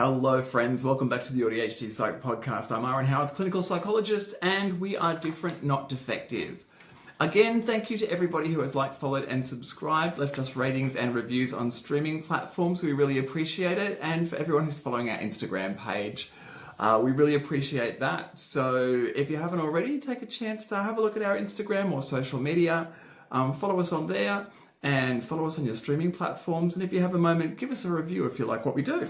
Hello friends, welcome back to the AuDHD Psych Podcast. I'm Howearth, clinical psychologist, and we are different, not defective. Again, thank you to everybody who has liked, followed and subscribed, left us ratings and reviews on streaming platforms. We really appreciate it. And for everyone who's following our Instagram page, we really appreciate that. So if you haven't already, take a chance to have a look at our Instagram or social media. Follow us on there and follow us on your streaming platforms. And if you have a moment, give us a review if you like what we do.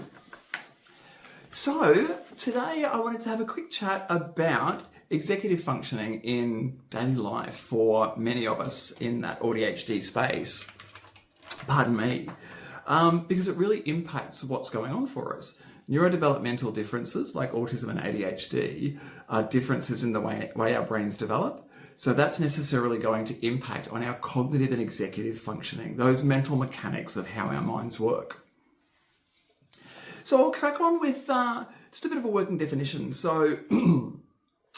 So today I wanted to have a quick chat about executive functioning in daily life for many of us in that AuDHD space. Pardon me. Because it really impacts what's going on for us. Neurodevelopmental differences like autism and ADHD are differences in the way our brains develop. So that's necessarily going to impact on our cognitive and executive functioning, those mental mechanics of how our minds work. So I'll crack on with just a bit of a working definition. So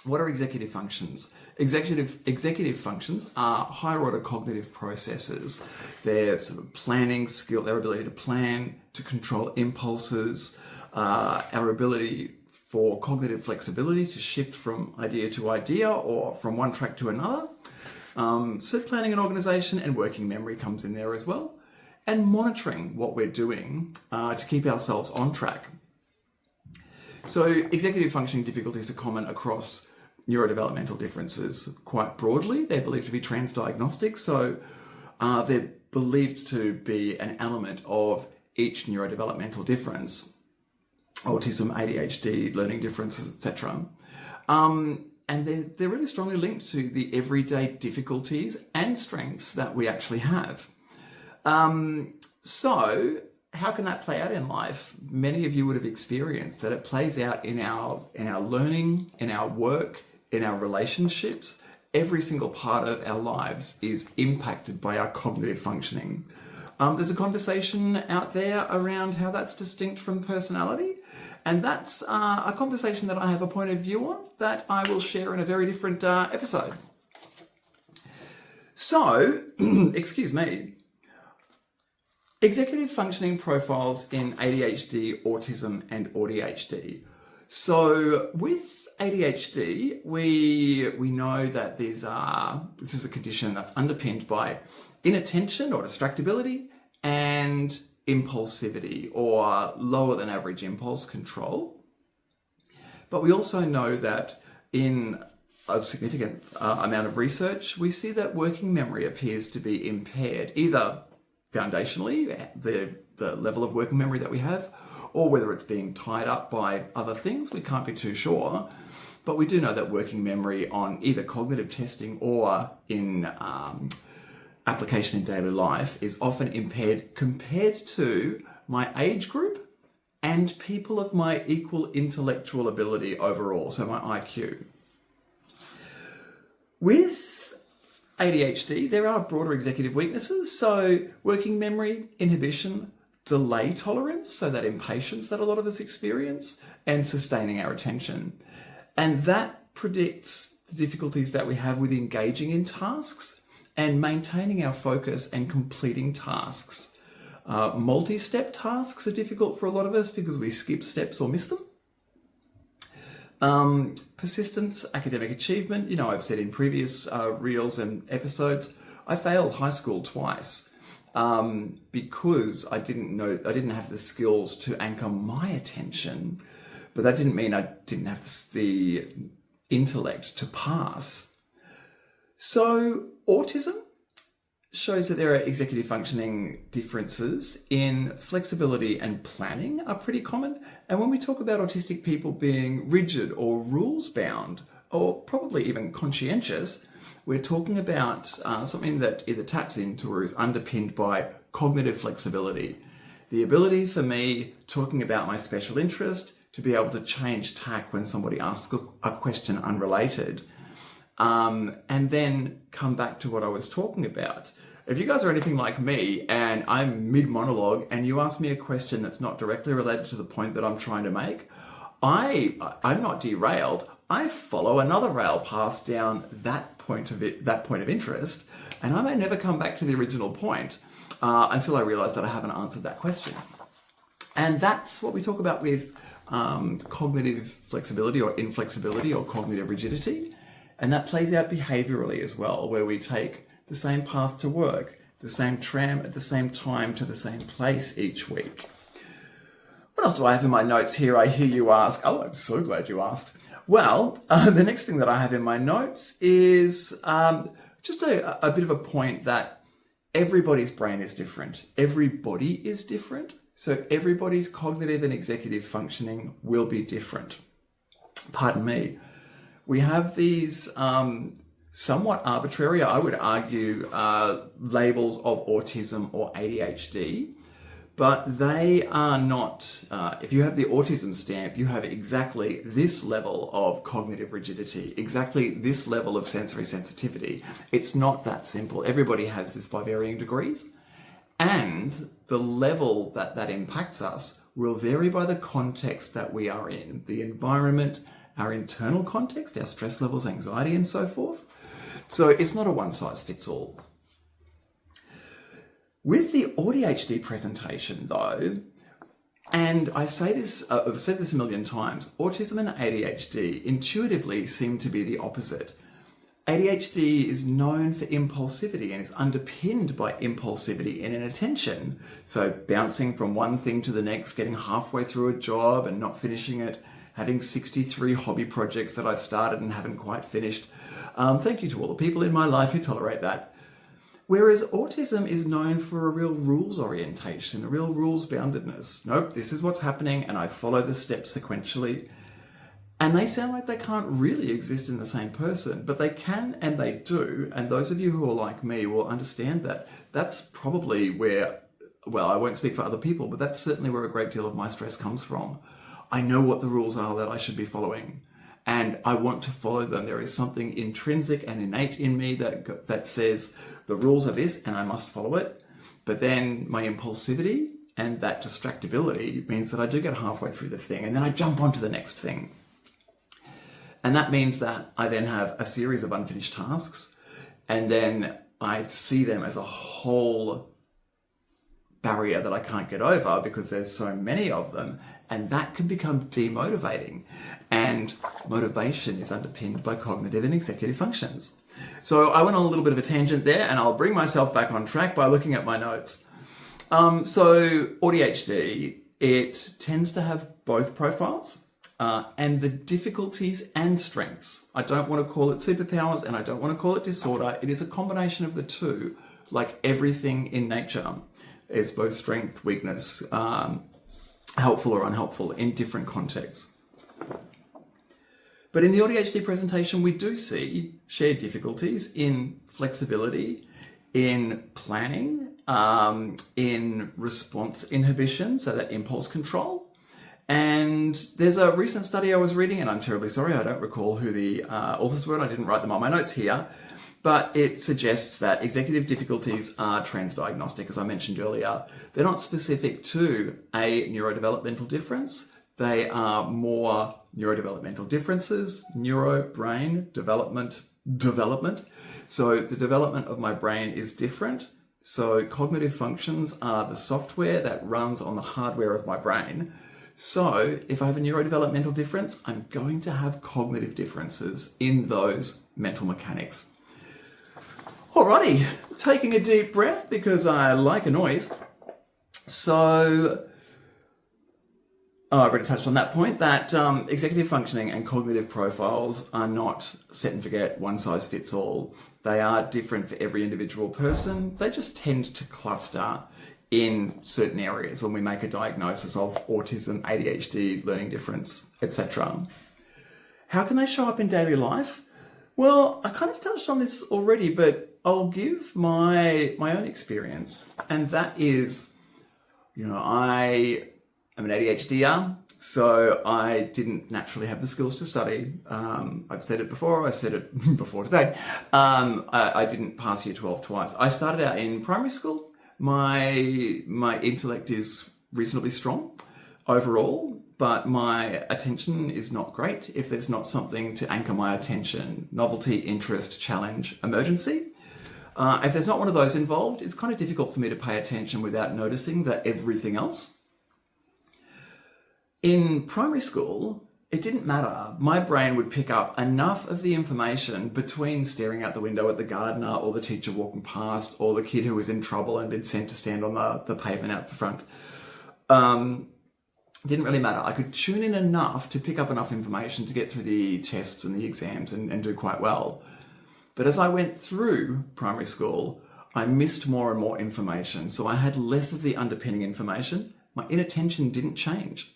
what are executive functions? Executive functions are higher order cognitive processes. They're sort of planning skill, their ability to plan, to control impulses, our ability for cognitive flexibility to shift from idea to idea or from one track to another. So planning and organisation and working memory comes in there as well. And monitoring what we're doing to keep ourselves on track. So executive functioning difficulties are common across neurodevelopmental differences quite broadly. They're believed to be transdiagnostic, so they're believed to be an element of each neurodevelopmental difference, autism, ADHD, learning differences, etc. And they're really strongly linked to the everyday difficulties and strengths that we actually have. So how can that play out in life? Many of you would have experienced that it plays out in our learning, in our work, in our relationships. Every single part of our lives is impacted by our cognitive functioning. There's a conversation out there around how that's distinct from personality. And that's a conversation that I have a point of view on that I will share in a very different episode. So, excuse me. Executive functioning profiles in ADHD, autism, and AuDHD. So with ADHD, we know that this is a condition that's underpinned by inattention or distractibility and impulsivity or lower than average impulse control. But we also know that in a significant amount of research, we see that working memory appears to be impaired, either foundationally, the level of working memory that we have, or whether it's being tied up by other things, we can't be too sure. But we do know that working memory on either cognitive testing or in application in daily life is often impaired compared to my age group and people of my equal intellectual ability overall, so my IQ. With ADHD, there are broader executive weaknesses, so working memory, inhibition, delay tolerance, so that impatience that a lot of us experience, and sustaining our attention. And that predicts the difficulties that we have with engaging in tasks and maintaining our focus and completing tasks. Multi-step tasks are difficult for a lot of us because we skip steps or miss them. Persistence, academic achievement. You know, I've said in previous reels and episodes, I failed high school twice because I didn't have the skills to anchor my attention, but that didn't mean I didn't have the intellect to pass. So autism shows that there are executive functioning differences in flexibility and planning are pretty common. And when we talk about autistic people being rigid or rules-bound, or probably even conscientious, we're talking about something that either taps into or is underpinned by cognitive flexibility. The ability for me, talking about my special interest, to be able to change tack when somebody asks a question unrelated, and then come back to what I was talking about. If you guys are anything like me and I'm mid-monologue and you ask me a question that's not directly related to the point that I'm trying to make, I'm not derailed. I follow another rail path down that point of interest, and I may never come back to the original point until I realize that I haven't answered that question. And that's what we talk about with cognitive flexibility or inflexibility or cognitive rigidity. And that plays out behaviourally as well, where we take the same path to work, the same tram at the same time to the same place each week. What else do I have in my notes here? I hear you ask. Oh, I'm so glad you asked. Well, the next thing that I have in my notes is just a bit of a point that everybody's brain is different. Everybody is different. So everybody's cognitive and executive functioning will be different. Pardon me. We have these somewhat arbitrary, I would argue, labels of autism or ADHD, but they are not, if you have the autism stamp, you have exactly this level of cognitive rigidity, exactly this level of sensory sensitivity. It's not that simple. Everybody has this by varying degrees. And the level that impacts us will vary by the context that we are in, the environment, our internal context, our stress levels, anxiety, and so forth. So it's not a one-size-fits-all. With the AuDHD presentation, though, and I say this, I've said this a million times, autism and ADHD intuitively seem to be the opposite. ADHD is known for impulsivity and is underpinned by impulsivity and inattention. So bouncing from one thing to the next, getting halfway through a job and not finishing it, having 63 hobby projects that I've started and haven't quite finished. Thank you to all the people in my life who tolerate that. Whereas autism is known for a real rules orientation, a real rules boundedness. Nope, this is what's happening and I follow the steps sequentially. And they sound like they can't really exist in the same person, but they can and they do. And those of you who are like me will understand that. That's probably where, well, I won't speak for other people, but that's certainly where a great deal of my stress comes from. I know what the rules are that I should be following, and I want to follow them. There is something intrinsic and innate in me that says the rules are this and I must follow it. But then my impulsivity and that distractibility means that I do get halfway through the thing and then I jump onto the next thing. And that means that I then have a series of unfinished tasks, and then I see them as a whole barrier that I can't get over because there's so many of them, and that can become demotivating. And motivation is underpinned by cognitive and executive functions. So I went on a little bit of a tangent there, and I'll bring myself back on track by looking at my notes. So AuDHD, it tends to have both profiles. And the difficulties and strengths. I don't want to call it superpowers and I don't want to call it disorder. It is a combination of the two, like everything in nature is both strength, weakness, helpful or unhelpful in different contexts. But in the AuDHD presentation, we do see shared difficulties in flexibility, in planning, in response inhibition, so that impulse control. And there's a recent study I was reading, and I'm terribly sorry, I don't recall who the authors were, I didn't write them on my notes here, but it suggests that executive difficulties are transdiagnostic, as I mentioned earlier. They're not specific to a neurodevelopmental difference. They are more neurodevelopmental differences, neuro, brain, development. So the development of my brain is different. So cognitive functions are the software that runs on the hardware of my brain. So if I have a neurodevelopmental difference, I'm going to have cognitive differences in those mental mechanics. Alrighty, taking a deep breath because I like a noise. So, I've already touched on that point, that executive functioning and cognitive profiles are not set and forget, one size fits all. They are different for every individual person. They just tend to cluster in certain areas when we make a diagnosis of autism, ADHD, learning difference, etc. How can they show up in daily life? Well, I kind of touched on this already, but I'll give my own experience. And that is, I am an ADHDer, so I didn't naturally have the skills to study. I've said it before, I said it before today. I didn't pass year 12 twice. I started out in primary school. My intellect is reasonably strong overall, but my attention is not great if there's not something to anchor my attention. Novelty, interest, challenge, emergency. If there's not one of those involved, it's kind of difficult for me to pay attention without noticing that everything else. In primary school, it didn't matter. My brain would pick up enough of the information between staring out the window at the gardener or the teacher walking past or the kid who was in trouble and been sent to stand on the pavement out the front. Didn't really matter. I could tune in enough to pick up enough information to get through the tests and the exams and do quite well. But as I went through primary school, I missed more and more information. So I had less of the underpinning information. My inattention didn't change.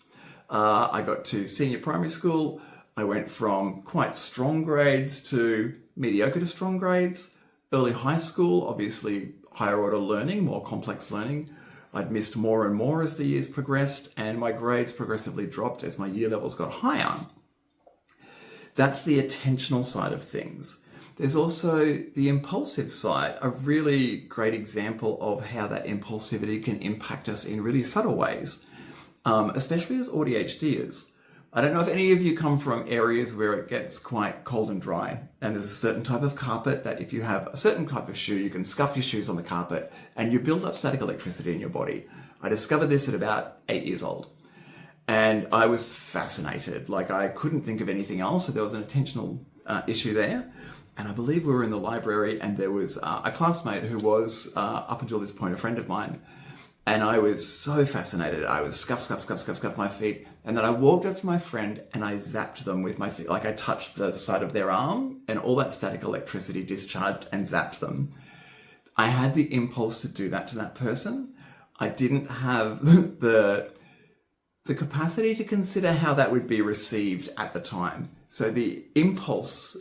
I got to senior primary school. I went from quite strong grades to mediocre to strong grades. Early high school, obviously higher order learning, more complex learning. I'd missed more and more as the years progressed, and my grades progressively dropped as my year levels got higher. That's the attentional side of things. There's also the impulsive side, a really great example of how that impulsivity can impact us in really subtle ways. Especially as AuDHDers. I don't know if any of you come from areas where it gets quite cold and dry, and there's a certain type of carpet that if you have a certain type of shoe, you can scuff your shoes on the carpet and you build up static electricity in your body. I discovered this at about 8 years old, and I was fascinated. Like, I couldn't think of anything else, so there was an attentional issue there. And I believe we were in the library, and there was a classmate who was, up until this point, a friend of mine. And I was so fascinated. I was scuff my feet. And then I walked up to my friend and I zapped them with my feet. Like, I touched the side of their arm and all that static electricity discharged and zapped them. I had the impulse to do that to that person. I didn't have the capacity to consider how that would be received at the time. So the impulse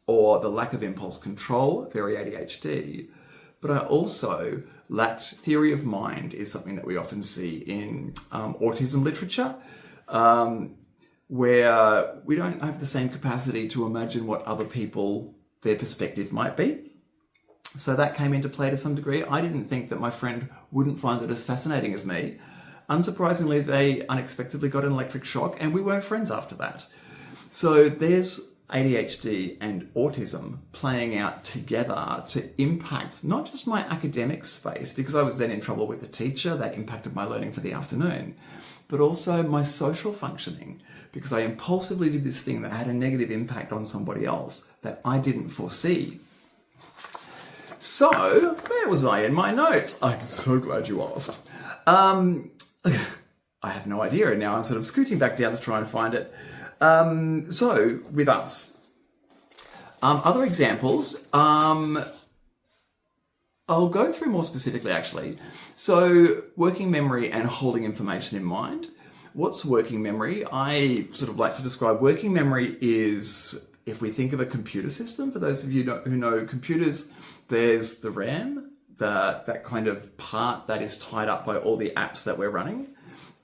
or the lack of impulse control, very ADHD. But I also lacked theory of mind, is something that we often see in autism literature, where we don't have the same capacity to imagine what other people, their perspective might be. So that came into play to some degree. I didn't think that my friend wouldn't find it as fascinating as me. Unsurprisingly, they unexpectedly got an electric shock and we weren't friends after that. So there's ADHD and autism playing out together to impact not just my academic space, because I was then in trouble with the teacher, that impacted my learning for the afternoon, but also my social functioning, because I impulsively did this thing that had a negative impact on somebody else that I didn't foresee. So, where was I in my notes? I'm so glad you asked. I have no idea, and now I'm sort of scooting back down to try and find it. So, with us, other examples, I'll go through more specifically actually. So, working memory and holding information in mind. What's working memory? I sort of like to describe working memory is, if we think of a computer system, for those of you who know computers, there's the RAM, that kind of part that is tied up by all the apps that we're running.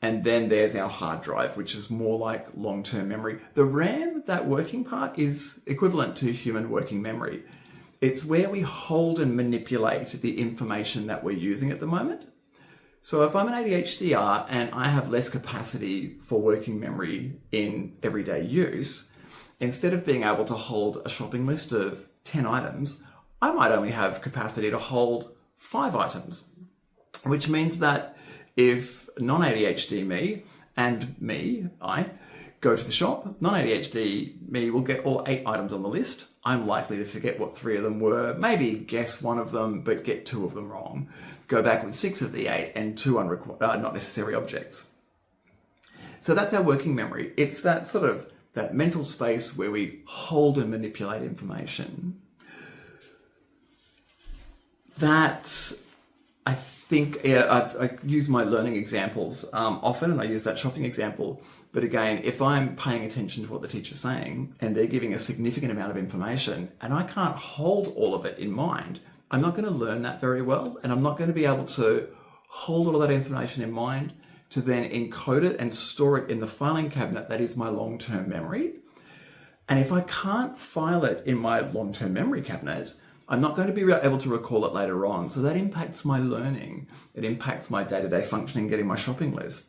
And then there's our hard drive, which is more like long-term memory. The RAM, that working part, is equivalent to human working memory. It's where we hold and manipulate the information that we're using at the moment. So if I'm an ADHDer and I have less capacity for working memory in everyday use, instead of being able to hold a shopping list of 10 items, I might only have capacity to hold 5 items, which means that if non-ADHD me and me, I, go to the shop, non-ADHD me will get all 8 items on the list. I'm likely to forget what 3 of them were, maybe guess 1 of them, but get 2 of them wrong. Go back with 6 of the 8 and 2 not necessary objects. So that's our working memory. It's that sort of that mental space where we hold and manipulate information. That, I think, I use my learning examples often, and I use that shopping example. But again, if I'm paying attention to what the teacher's saying and they're giving a significant amount of information and I can't hold all of it in mind, I'm not going to learn that very well, and I'm not going to be able to hold all of that information in mind to then encode it and store it in the filing cabinet that is my long-term memory. And if I can't file it in my long-term memory cabinet, I'm not going to be able to recall it later on. So that impacts my learning. It impacts my day-to-day functioning, getting my shopping list.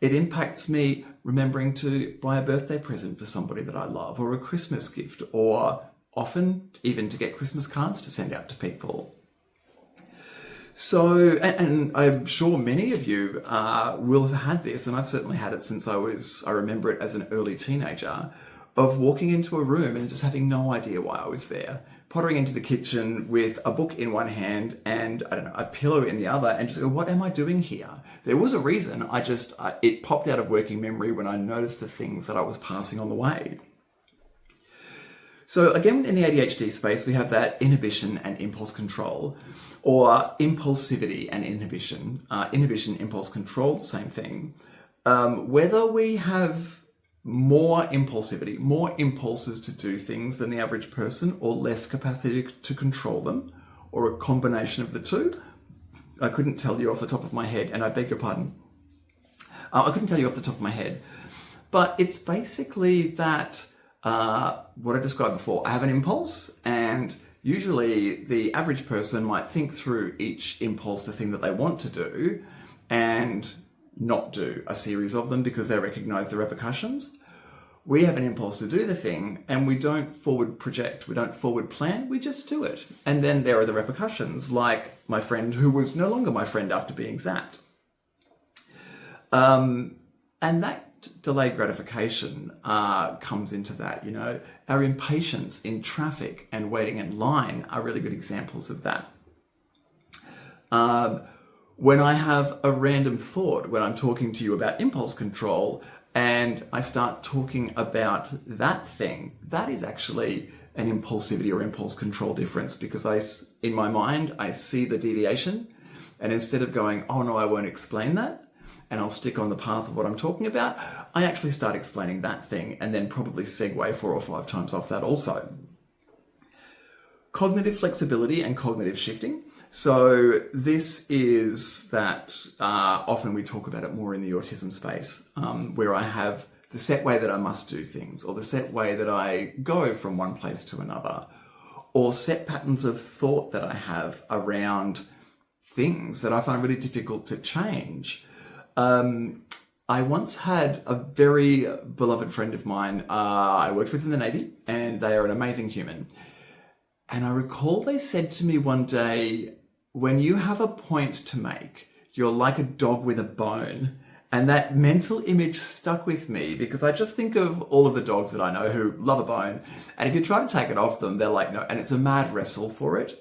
It impacts me remembering to buy a birthday present for somebody that I love, or a Christmas gift, or often even to get Christmas cards to send out to people. So, and I'm sure many of you will have had this, and I've certainly had it since I remember it as an early teenager, of walking into a room and just having no idea why I was there. Pottering into the kitchen with a book in one hand and, I don't know, a pillow in the other, and just go, what am I doing here? There was a reason. It popped out of working memory when I noticed the things that I was passing on the way. So again, in the ADHD space, we have that inhibition and impulse control, or impulsivity and inhibition. Inhibition, impulse control, same thing. Whether we have more impulsivity, more impulses to do things than the average person, or less capacity to control them, or a combination of the two, I couldn't tell you off the top of my head, and I beg your pardon. I couldn't tell you off the top of my head, but it's basically that what I described before. I have an impulse, and usually the average person might think through each impulse, the thing that they want to do, and not do a series of them because they recognize the repercussions. We have an impulse to do the thing, and we don't forward project, we don't forward plan, we just do it. And then there are the repercussions, like my friend who was no longer my friend after being zapped. And that delayed gratification comes into that, you know. Our impatience in traffic and waiting in line are really good examples of that. When I have a random thought, when I'm talking to you about impulse control, and I start talking about that thing, that is actually an impulsivity or impulse control difference, because in my mind, I see the deviation, and instead of going, oh no, I won't explain that, and I'll stick on the path of what I'm talking about, I actually start explaining that thing and then probably segue 4 or 5 times off that also. Cognitive flexibility and cognitive shifting. So this is that often we talk about it more in the autism space, where I have the set way that I must do things, or the set way that I go from one place to another, or set patterns of thought that I have around things that I find really difficult to change. I once had a very beloved friend of mine I worked with in the Navy, and they are an amazing human. And I recall they said to me one day, when you have a point to make, you're like a dog with a bone. And that mental image stuck with me, because I just think of all of the dogs that I know who love a bone. And if you try to take it off them, they're like, no, and it's a mad wrestle for it.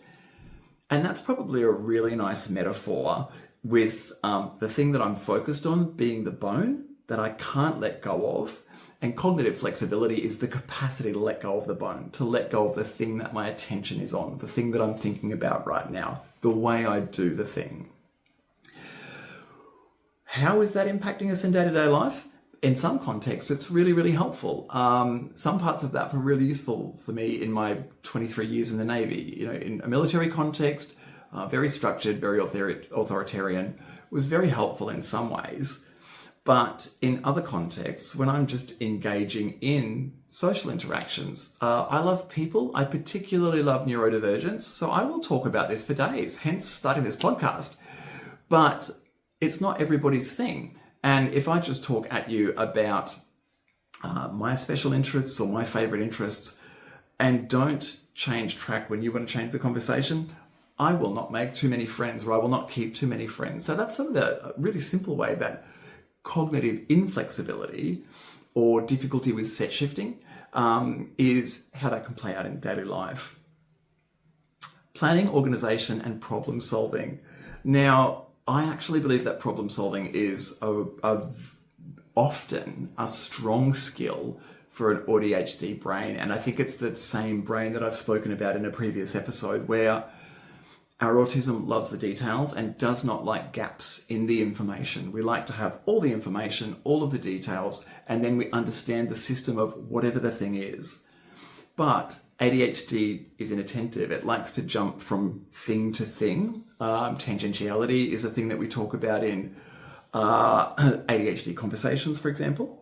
And that's probably a really nice metaphor with the thing that I'm focused on being the bone that I can't let go of. And cognitive flexibility is the capacity to let go of the bone, to let go of the thing that my attention is on, the thing that I'm thinking about right now, the way I do the thing. How is that impacting us in day-to-day life? In some contexts, it's really, really helpful. Some parts of that were really useful for me in my 23 years in the Navy. You know, in a military context, very structured, very authoritarian, was very helpful in some ways. But in other contexts, when I'm just engaging in social interactions, I love people. I particularly love neurodivergence. So I will talk about this for days, hence starting this podcast. But it's not everybody's thing. And if I just talk at you about my special interests or my favorite interests and don't change track when you want to change the conversation, I will not make too many friends, or I will not keep too many friends. So that's sort of the really simple way that cognitive inflexibility or difficulty with set shifting is how that can play out in daily life. Planning, organisation and problem solving. Now, I actually believe that problem solving is often a strong skill for an AuDHD brain. And I think it's the same brain that I've spoken about in a previous episode, where our autism loves the details and does not like gaps in the information. We like to have all the information, all of the details, and then we understand the system of whatever the thing is. But ADHD is inattentive. It likes to jump from thing to thing. Tangentiality is a thing that we talk about in ADHD conversations, for example.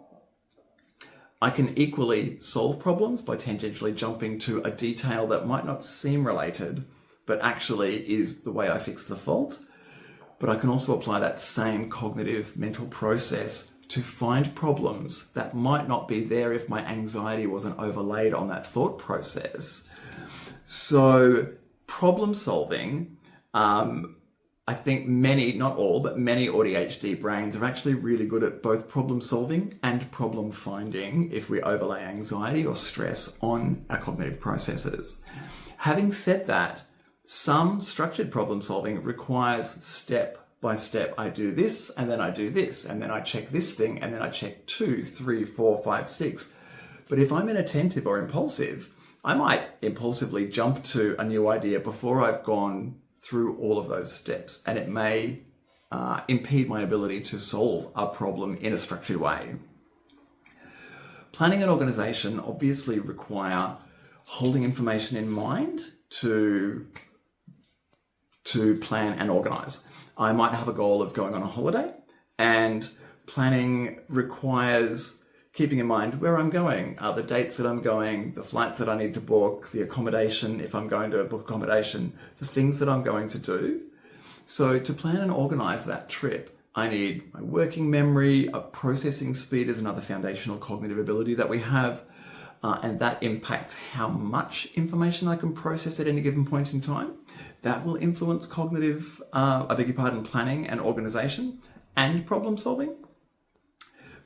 I can equally solve problems by tangentially jumping to a detail that might not seem related, but actually is the way I fix the fault. But I can also apply that same cognitive mental process to find problems that might not be there if my anxiety wasn't overlaid on that thought process. So problem solving I think many, not all, but many AuDHD brains are actually really good at both problem solving and problem finding if we overlay anxiety or stress on our cognitive processes. Having said that, some structured problem solving requires step by step. I do this, and then I do this, and then I check this thing, and then I check 2, 3, 4, 5, 6. But if I'm inattentive or impulsive, I might impulsively jump to a new idea before I've gone through all of those steps, and it may impede my ability to solve a problem in a structured way. Planning and organisation obviously require holding information in mind to plan and organise. I might have a goal of going on a holiday, and planning requires keeping in mind where I'm going, the dates that I'm going, the flights that I need to book, the accommodation, if I'm going to book accommodation, the things that I'm going to do. So to plan and organise that trip, I need my working memory, a processing speed is another foundational cognitive ability that we have, and that impacts how much information I can process at any given point in time. That will influence cognitive, planning and organisation and problem solving.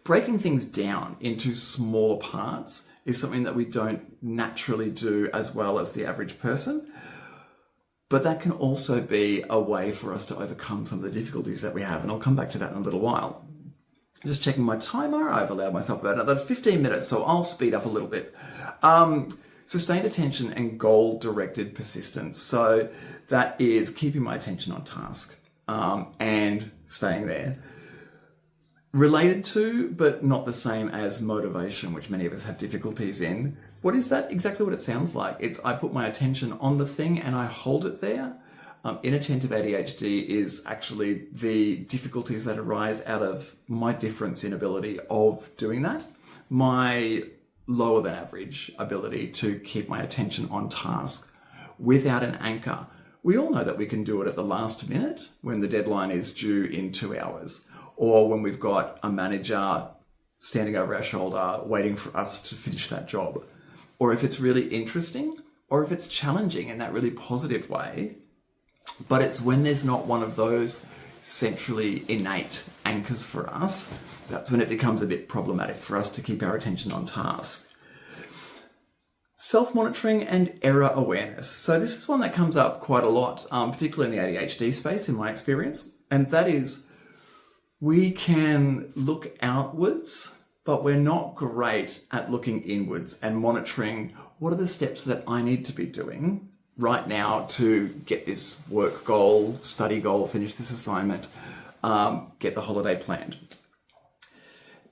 Breaking things down into smaller parts is something that we don't naturally do as well as the average person, but that can also be a way for us to overcome some of the difficulties that we have, and I'll come back to that in a little while. Just checking my timer, I've allowed myself about another 15 minutes, so I'll speed up a little bit. Sustained attention and goal-directed persistence. So that is keeping my attention on task and staying there. Related to, but not the same as motivation, which many of us have difficulties in. What is that? Exactly what it sounds like. It's I put my attention on the thing and I hold it there. Inattentive ADHD is actually the difficulties that arise out of my difference in ability of doing that. My lower than average ability to keep my attention on task without an anchor. We all know that we can do it at the last minute when the deadline is due in 2 hours, or when we've got a manager standing over our shoulder waiting for us to finish that job, or if it's really interesting, or if it's challenging in that really positive way. But it's when there's not one of those centrally innate anchors for us, that's when it becomes a bit problematic for us to keep our attention on task. Self-monitoring and error awareness. So this is one that comes up quite a lot, particularly in the ADHD space, in my experience, and that is we can look outwards, but we're not great at looking inwards and monitoring what are the steps that I need to be doing right now to get this work goal, study goal, finish this assignment, get the holiday planned.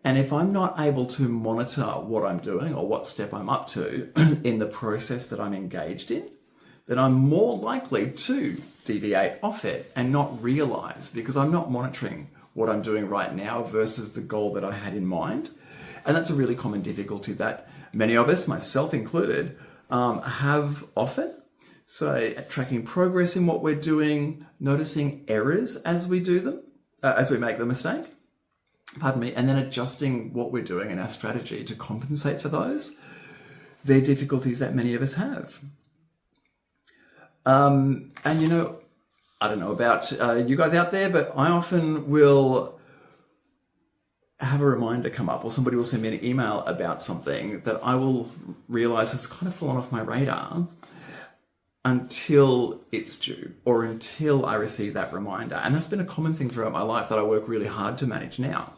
And if I'm not able to monitor what I'm doing or what step I'm up to in the process that I'm engaged in, then I'm more likely to deviate off it and not realize, because I'm not monitoring what I'm doing right now versus the goal that I had in mind. And that's a really common difficulty that many of us, myself included, have often. So tracking progress in what we're doing, noticing errors as we do them, as we make the mistake, and then adjusting what we're doing and our strategy to compensate for those. They're difficulties that many of us have. And you know, I don't know about you guys out there, but I often will have a reminder come up, or somebody will send me an email about something that I will realize has kind of fallen off my radar until it's due, or until I receive that reminder. And that's been a common thing throughout my life that I work really hard to manage now.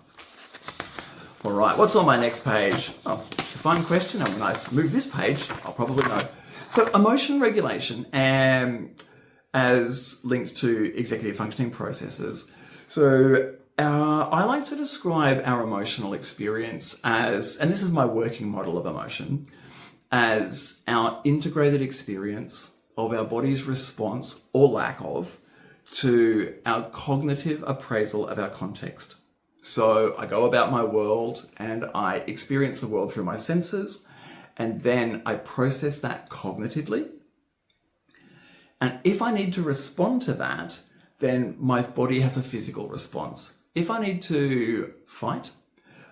All right, what's on my next page? Oh, it's a fun question, and when I move this page, I'll probably know. So emotion regulation as linked to executive functioning processes. So I like to describe our emotional experience as, and this is my working model of emotion, as our integrated experience of our body's response or lack of to our cognitive appraisal of our context. So I go about my world and I experience the world through my senses, and then I process that cognitively. And if I need to respond to that, then my body has a physical response. If I need to fight,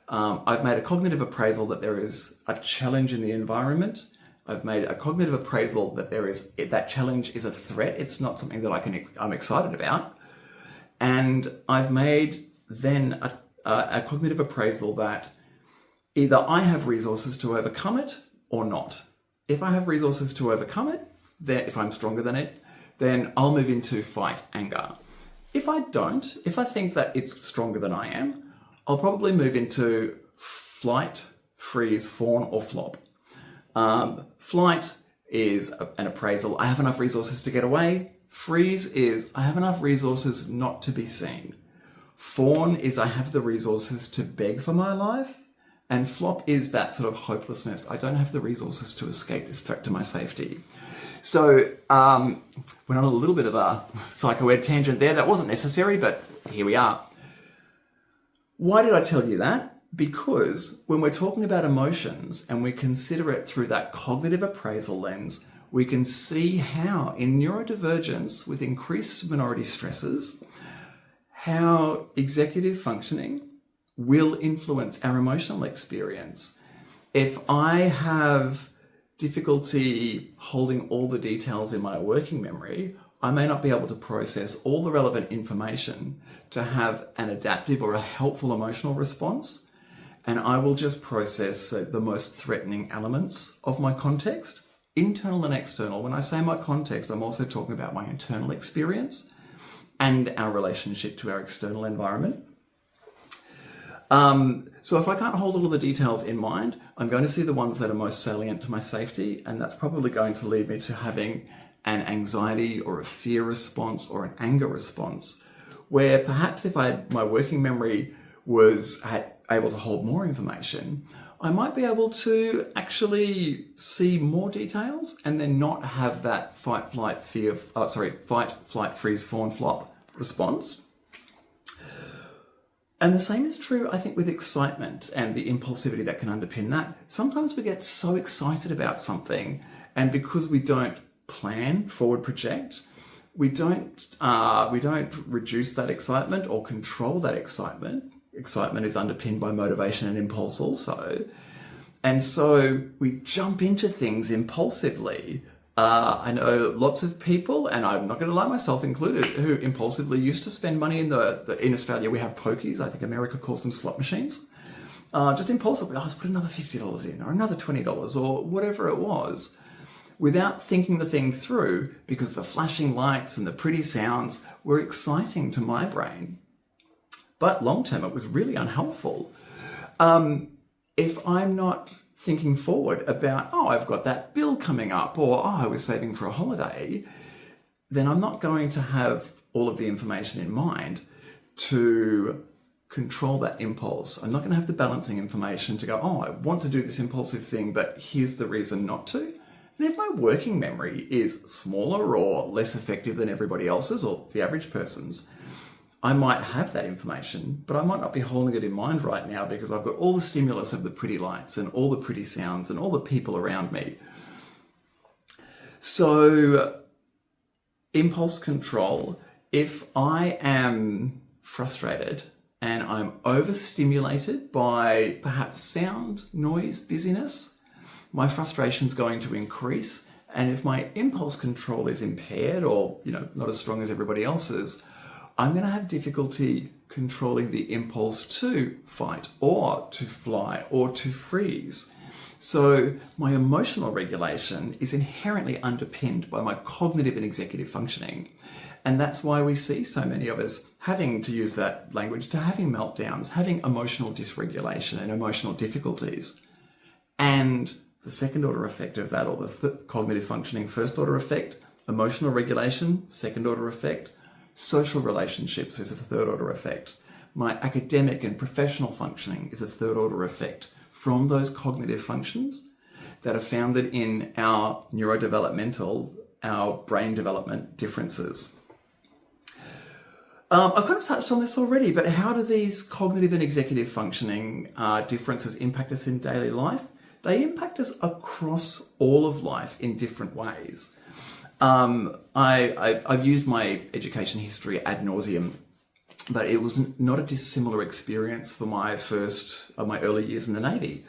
I've made a cognitive appraisal that there is a challenge in the environment. I've made a cognitive appraisal that that challenge is a threat. It's not something that I'm excited about. And I've made then a cognitive appraisal that either I have resources to overcome it or not. If I have resources to overcome it, then if I'm stronger than it, then I'll move into fight, anger. If I don't, if I think that it's stronger than I am, I'll probably move into flight, freeze, fawn, or flop. Flight is an appraisal. I have enough resources to get away. Freeze is I have enough resources not to be seen. Fawn is I have the resources to beg for my life. And flop is that sort of hopelessness. I don't have the resources to escape this threat to my safety. So went on a little bit of a psycho-ed tangent there. That wasn't necessary, but here we are. Why did I tell you that? Because when we're talking about emotions and we consider it through that cognitive appraisal lens, we can see how in neurodivergence with increased minority stresses, how executive functioning will influence our emotional experience. If I have difficulty holding all the details in my working memory, I may not be able to process all the relevant information to have an adaptive or a helpful emotional response. And I will just process the most threatening elements of my context, internal and external. When I say my context, I'm also talking about my internal experience and our relationship to our external environment. So if I can't hold all of the details in mind, I'm going to see the ones that are most salient to my safety, and that's probably going to lead me to having an anxiety or a fear response or an anger response, where perhaps if my working memory was able to hold more information, I might be able to actually see more details and then not have that fight, flight, freeze, fawn, flop response. And the same is true, I think, with excitement and the impulsivity that can underpin that. Sometimes we get so excited about something, and because we don't plan, forward project, we don't reduce that excitement or control that excitement. Excitement is underpinned by motivation and impulse also. And so we jump into things impulsively. I know lots of people, and I'm not going to lie, myself included, who impulsively used to spend money in in Australia we have pokies. I think America calls them slot machines. Just impulsively, let's put another $50 in or another $20 or whatever it was, without thinking the thing through, because the flashing lights and the pretty sounds were exciting to my brain. But long term, it was really unhelpful. If I'm not thinking forward about, I've got that bill coming up, or I was saving for a holiday, then I'm not going to have all of the information in mind to control that impulse. I'm not going to have the balancing information to go, I want to do this impulsive thing, but here's the reason not to. And if my working memory is smaller or less effective than everybody else's or the average person's, I might have that information, but I might not be holding it in mind right now because I've got all the stimulus of the pretty lights and all the pretty sounds and all the people around me. So, impulse control, if I am frustrated and I'm overstimulated by perhaps sound, noise, busyness, my frustration is going to increase. And if my impulse control is impaired or, not as strong as everybody else's, I'm going to have difficulty controlling the impulse to fight or to fly or to freeze. So my emotional regulation is inherently underpinned by my cognitive and executive functioning. And that's why we see so many of us having to use that language to having meltdowns, having emotional dysregulation and emotional difficulties. And the second order effect of that, or the cognitive functioning first order effect, emotional regulation, second order effect, social relationships is a third order effect. My academic and professional functioning is a third order effect from those cognitive functions that are founded in our neurodevelopmental, our brain development differences. I've kind of touched on this already, but how do these cognitive and executive functioning differences impact us in daily life? They impact us across all of life in different ways. I've used my education history ad nauseum, but it was not a dissimilar experience for my early years in the Navy.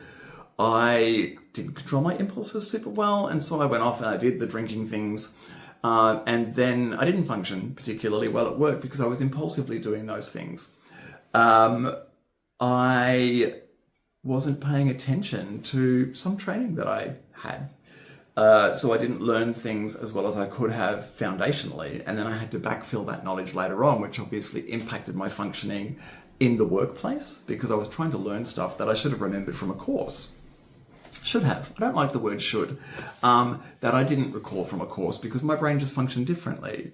I didn't control my impulses super well, and so I went off and I did the drinking things. And then I didn't function particularly well at work because I was impulsively doing those things. I wasn't paying attention to some training that I had. So I didn't learn things as well as I could have foundationally. And then I had to backfill that knowledge later on, which obviously impacted my functioning in the workplace because I was trying to learn stuff that I should have remembered from a course. Should have. I don't like the word should. That I didn't recall from a course because my brain just functioned differently.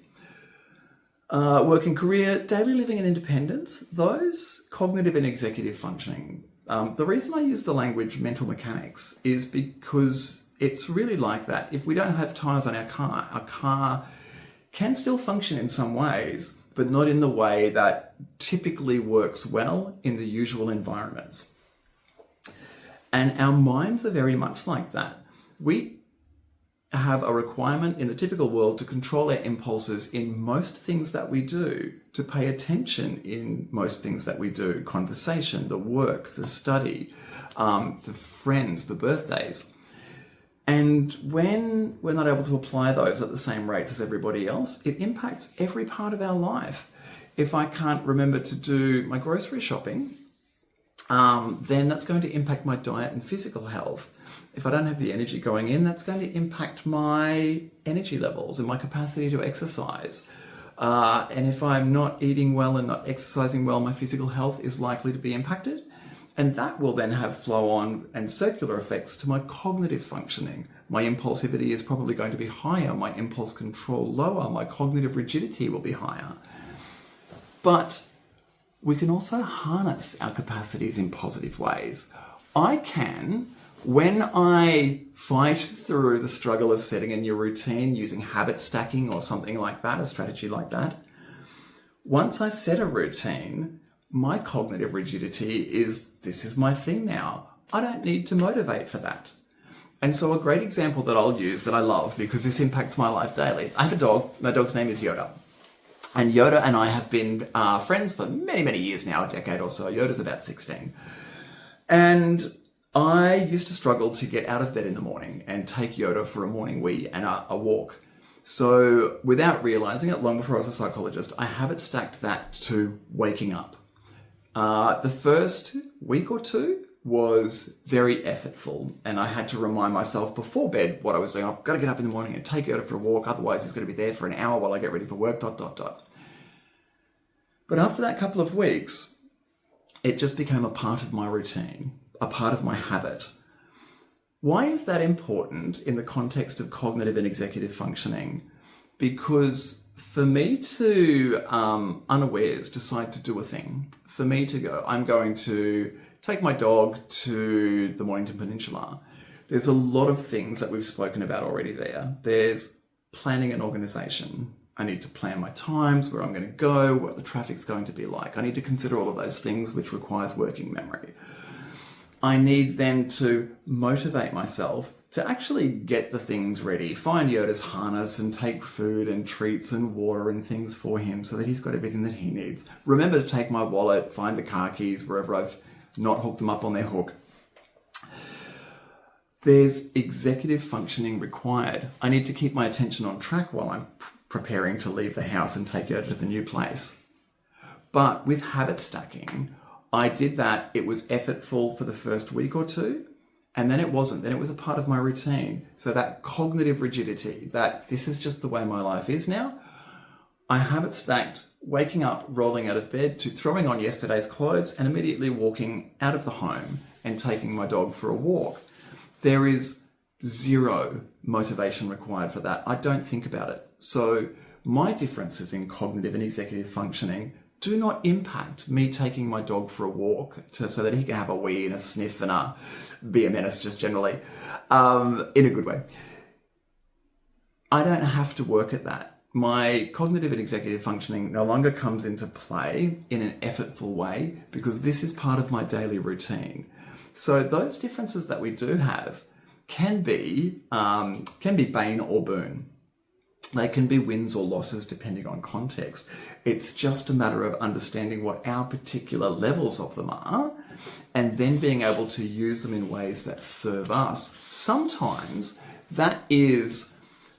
Work and career, daily living and independence, those cognitive and executive functioning. The reason I use the language mental mechanics is because it's really like that. If we don't have tires on our car can still function in some ways, but not in the way that typically works well in the usual environments. And our minds are very much like that. We have a requirement in the typical world to control our impulses in most things that we do, to pay attention in most things that we do, conversation, the work, the study, the friends, the birthdays. And when we're not able to apply those at the same rates as everybody else, it impacts every part of our life. If I can't remember to do my grocery shopping, then that's going to impact my diet and physical health. If I don't have the energy going in, that's going to impact my energy levels and my capacity to exercise. And if I'm not eating well and not exercising well, my physical health is likely to be impacted. And that will then have flow-on and circular effects to my cognitive functioning. My impulsivity is probably going to be higher, my impulse control lower, my cognitive rigidity will be higher. But we can also harness our capacities in positive ways. I can, when I fight through the struggle of setting a new routine using habit stacking or something like that, a strategy like that, once I set a routine, my cognitive rigidity is, this is my thing now. I don't need to motivate for that. And so a great example that I'll use that I love because this impacts my life daily. I have a dog. My dog's name is Yoda. And Yoda and I have been friends for many, many years now, a decade or so. Yoda's about 16. And I used to struggle to get out of bed in the morning and take Yoda for a morning wee and a walk. So without realizing it, long before I was a psychologist, I habit stacked that to waking up. The first week or two was very effortful, and I had to remind myself before bed what I was doing. I've got to get up in the morning and take Yoda for a walk, otherwise he's going to be there for an hour while I get ready for work, ... But after that couple of weeks, it just became a part of my routine, a part of my habit. Why is that important in the context of cognitive and executive functioning? Because for me to unawares decide to do a thing, for me to go, I'm going to take my dog to the Mornington Peninsula. There's a lot of things that we've spoken about already there. There's planning and organisation. I need to plan my times, where I'm going to go, what the traffic's going to be like. I need to consider all of those things, which requires working memory. I need then to motivate myself to actually get the things ready, find Yoda's harness and take food and treats and water and things for him so that he's got everything that he needs. Remember to take my wallet, find the car keys wherever I've not hooked them up on their hook. There's executive functioning required. I need to keep my attention on track while I'm preparing to leave the house and take Yoda to the new place. But with habit stacking, I did that. It was effortful for the first week or two. And then it wasn't. Then it was a part of my routine. So that cognitive rigidity, that this is just the way my life is now, I have it stacked, waking up, rolling out of bed, to throwing on yesterday's clothes and immediately walking out of the home and taking my dog for a walk. There is zero motivation required for that. I don't think about it. So my differences in cognitive and executive functioning do not impact me taking my dog for a walk so that he can have a wee and a sniff and be a menace just generally, in a good way. I don't have to work at that. My cognitive and executive functioning no longer comes into play in an effortful way because this is part of my daily routine. So those differences that we do have can be bane or boon. They can be wins or losses depending on context. It's just a matter of understanding what our particular levels of them are and then being able to use them in ways that serve us. Sometimes that is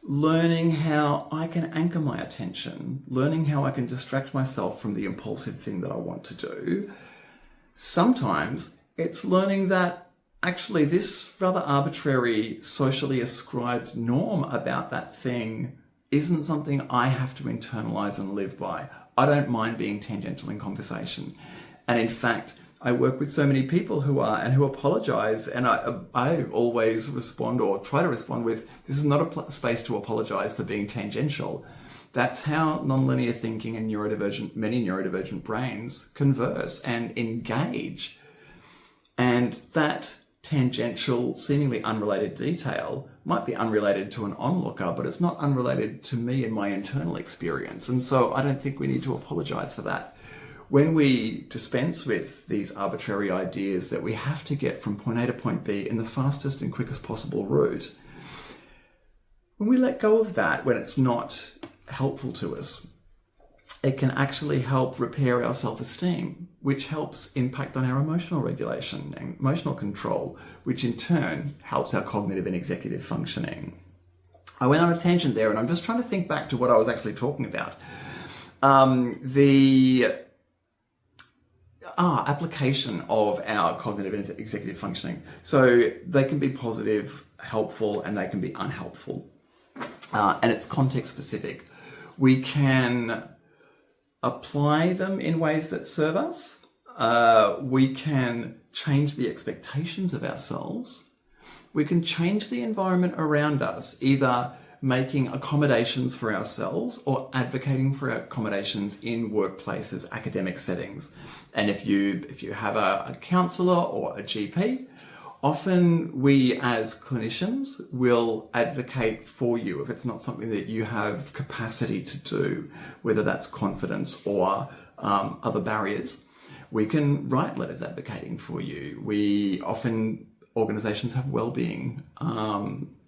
learning how I can anchor my attention, learning how I can distract myself from the impulsive thing that I want to do. Sometimes it's learning that actually this rather arbitrary, socially ascribed norm about that thing isn't something I have to internalize and live by. I don't mind being tangential in conversation. And in fact, I work with so many people who apologize, and I always respond, or try to respond with, this is not a space to apologize for being tangential. That's how nonlinear thinking and many neurodivergent brains converse and engage. And that tangential, seemingly unrelated detail might be unrelated to an onlooker, but it's not unrelated to me and my internal experience. And so I don't think we need to apologize for that. When we dispense with these arbitrary ideas that we have to get from point A to point B in the fastest and quickest possible route, when we let go of that, when it's not helpful to us, it can actually help repair our self-esteem, which helps impact on our emotional regulation and emotional control, which in turn helps our cognitive and executive functioning. I went on a tangent there, and I'm just trying to think back to what I was actually talking about. Application of our cognitive and executive functioning. So they can be positive, helpful, and they can be unhelpful. And it's context specific. We can apply them in ways that serve us. We can change the expectations of ourselves. We can change the environment around us, either making accommodations for ourselves or advocating for accommodations in workplaces, academic settings. And if you have a counsellor or a GP, often we as clinicians will advocate for you if it's not something that you have capacity to do, whether that's confidence or other barriers. We can write letters advocating for you. Organisations have wellbeing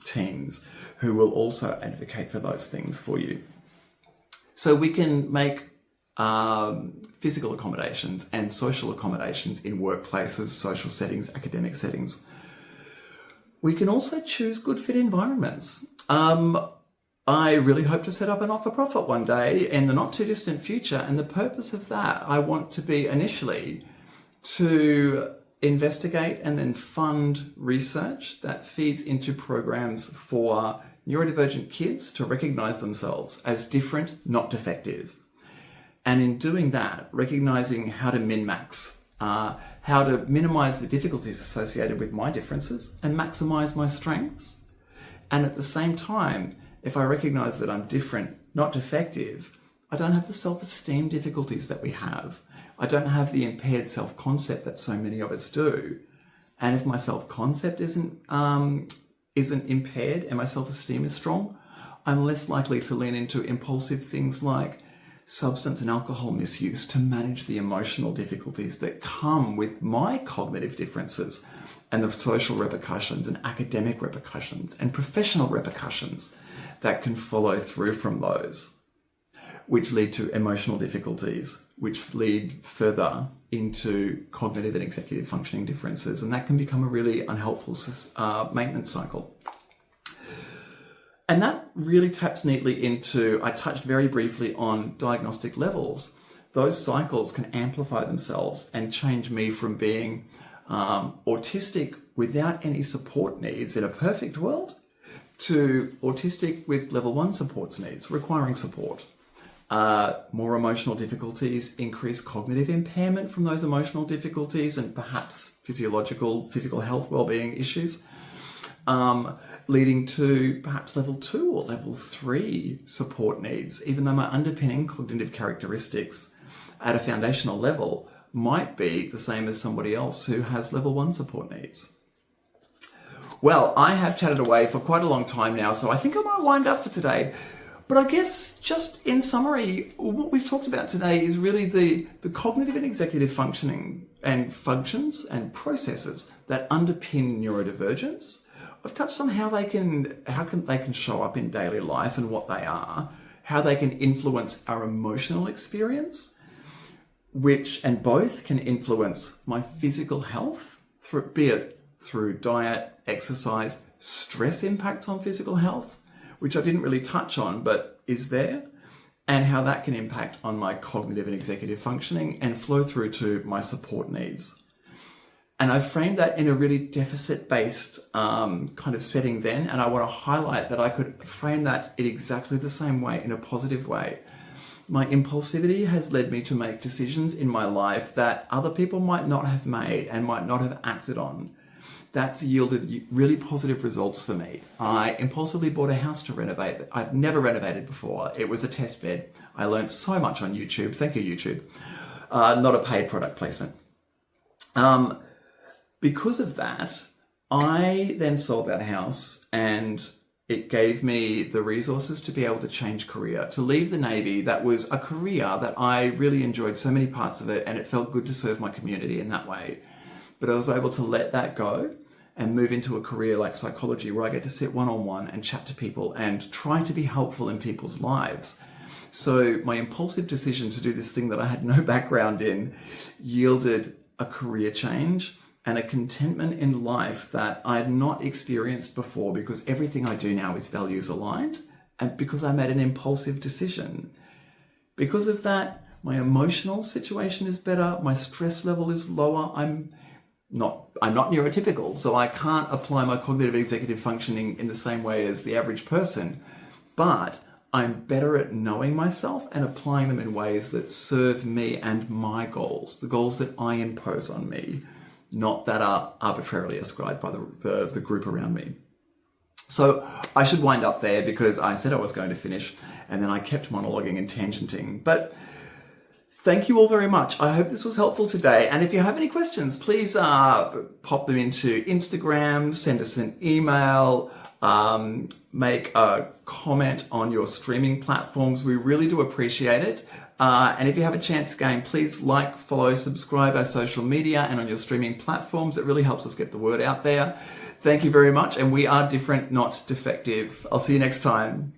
teams who will also advocate for those things for you. So we can make physical accommodations and social accommodations in workplaces, social settings, academic settings. We can also choose good fit environments. I really hope to set up a not-for-profit one day in the not too distant future, and the purpose of that, I want to be initially to investigate and then fund research that feeds into programs for neurodivergent kids to recognise themselves as different, not defective. And in doing that, recognising how to min-max, how to minimise the difficulties associated with my differences and maximise my strengths. And at the same time, if I recognise that I'm different, not defective, I don't have the self-esteem difficulties that we have. I don't have the impaired self-concept that so many of us do. And if my self-concept isn't impaired and my self-esteem is strong, I'm less likely to lean into impulsive things like substance and alcohol misuse to manage the emotional difficulties that come with my cognitive differences and the social repercussions and academic repercussions and professional repercussions that can follow through from those, which lead to emotional difficulties, which lead further into cognitive and executive functioning differences. And that can become a really unhelpful maintenance cycle. And that really taps neatly into, I touched very briefly on diagnostic levels. Those cycles can amplify themselves and change me from being autistic without any support needs in a perfect world to autistic with level 1 supports needs, requiring support. More emotional difficulties, increased cognitive impairment from those emotional difficulties, and perhaps physical health well-being issues, leading to perhaps level 2 or level 3 support needs, even though my underpinning cognitive characteristics at a foundational level might be the same as somebody else who has level 1 support needs. Well, I have chatted away for quite a long time now, so I think I might wind up for today. But I guess just in summary, what we've talked about today is really the cognitive and executive functioning and functions and processes that underpin neurodivergence. I've touched on how they can show up in daily life and what they are, how they can influence our emotional experience, and both can influence my physical health, be it through diet, exercise, stress impacts on physical health, which I didn't really touch on, but is there, and how that can impact on my cognitive and executive functioning and flow through to my support needs. And I framed that in a really deficit-based kind of setting then, and I want to highlight that I could frame that in exactly the same way, in a positive way. My impulsivity has led me to make decisions in my life that other people might not have made and might not have acted on. That's yielded really positive results for me. I impulsively bought a house to renovate. I've never renovated before. It was a test bed. I learned so much on YouTube. Thank you, YouTube. Not a paid product placement. Because of that, I then sold that house, and it gave me the resources to be able to change career, to leave the Navy. That was a career that I really enjoyed so many parts of it, and it felt good to serve my community in that way. But I was able to let that go and move into a career like psychology, where I get to sit one-on-one and chat to people and try to be helpful in people's lives. So my impulsive decision to do this thing that I had no background in yielded a career change and a contentment in life that I had not experienced before, because everything I do now is values aligned, and because I made an impulsive decision. Because of that, my emotional situation is better, my stress level is lower, I'm not neurotypical, so I can't apply my cognitive executive functioning in the same way as the average person, but I'm better at knowing myself and applying them in ways that serve me and my goals, the goals that I impose on me, not that are arbitrarily ascribed by the group around me. So I should wind up there, because I said I was going to finish and then I kept monologuing and tangenting. But thank you all very much. I hope this was helpful today. And if you have any questions, please pop them into Instagram, send us an email, make a comment on your streaming platforms. We really do appreciate it. And if you have a chance again, please like, follow, subscribe our social media and on your streaming platforms. It really helps us get the word out there. Thank you very much. And we are different, not defective. I'll see you next time.